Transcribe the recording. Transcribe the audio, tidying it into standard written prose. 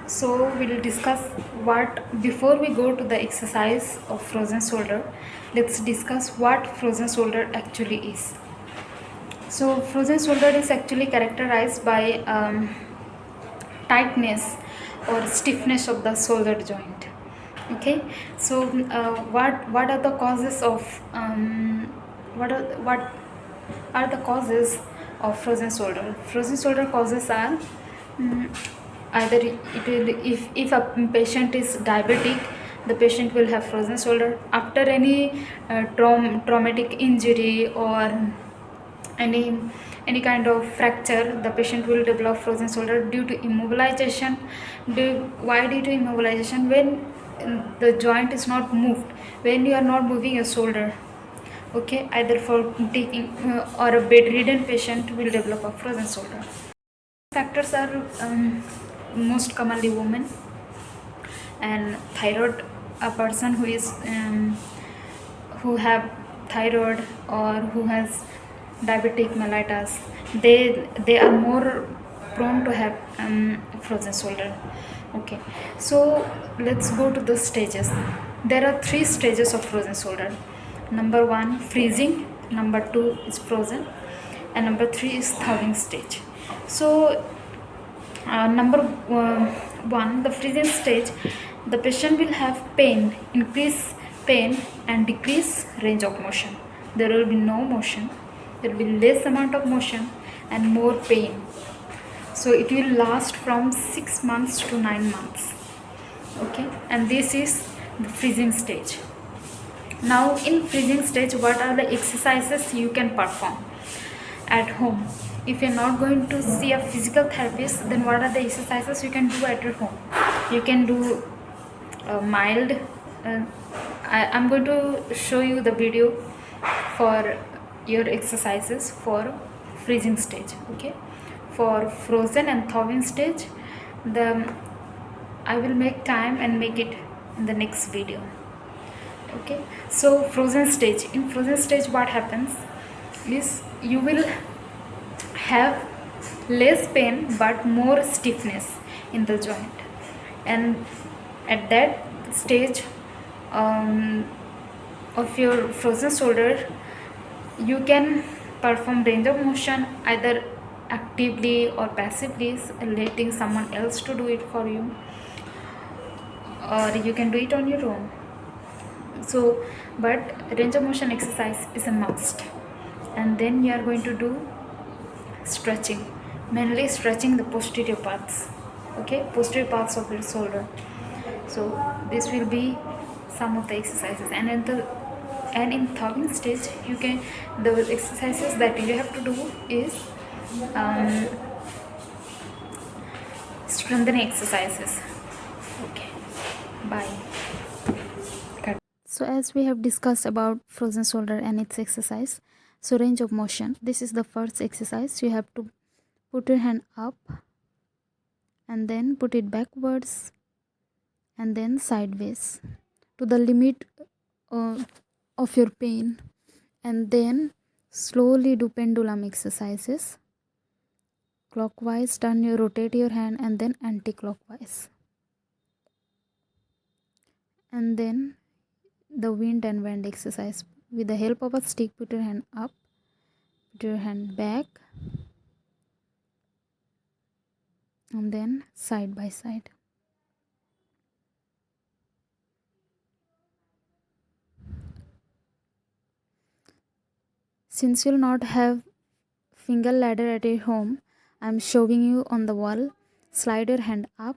So we'll discuss what before we go to the exercise of frozen shoulder. Let's discuss what frozen shoulder actually is. So frozen shoulder is actually characterized by tightness or stiffness of the shoulder joint. Okay, so what are the causes of what are the causes of frozen shoulder? Frozen shoulder causes are mm, either it will, if a patient is diabetic, the patient will have frozen shoulder after any traumatic injury or any any kind of fracture. The patient will develop frozen shoulder due to immobilization. Why due to immobilization? When the joint is not moved, when you are not moving your shoulder. Okay, either for taking or a bedridden patient will develop a frozen shoulder. Factors are most commonly women and thyroid. A person who is who have thyroid or who has diabetic mellitus, they are more prone to have frozen shoulder. Okay, so let's go to the stages. There are three stages of frozen shoulder. Number one, freezing. Number two is frozen, and number three is thawing stage. So number one, the freezing stage, the patient will have pain, increase pain and decrease range of motion. There will be no motion, there will be less amount of motion and more pain. So it will last from 6 months to 9 months. Okay, and this is the freezing stage. Now in freezing stage, what are the exercises you can perform at home? If you're not going to see a physical therapist, then what are the exercises you can do at your home? You can do mild. I'm going to show you the video for your exercises for freezing stage. Okay, for frozen and thawing stage, the I will make time and make it in the next video. Okay, so frozen stage. In frozen stage, what happens is you will have less pain but more stiffness in the joint, and at that stage of your frozen shoulder, you can perform range of motion either actively or passively, letting someone else to do it for you, or you can do it on your own. So but range of motion exercise is a must. And then you are going to do stretching, mainly stretching the posterior parts. Okay, posterior parts of your shoulder. So this will be some of the exercises. And in thawing stage, you can, the exercises that you have to do is um, strengthening exercises. Okay, bye. So as we have discussed about frozen shoulder and its exercise, so range of motion, this is the first exercise. You have to put your hand up and then put it backwards and then sideways to the limit uh, of your pain, and then slowly do pendulum exercises. Clockwise, rotate your hand, and then anti-clockwise, and then the wind and bend exercise. With the help of a stick, put your hand up, put your hand back, and then side by side. Since you'll not have finger ladder at your home, I'm showing you on the wall. Slide your hand up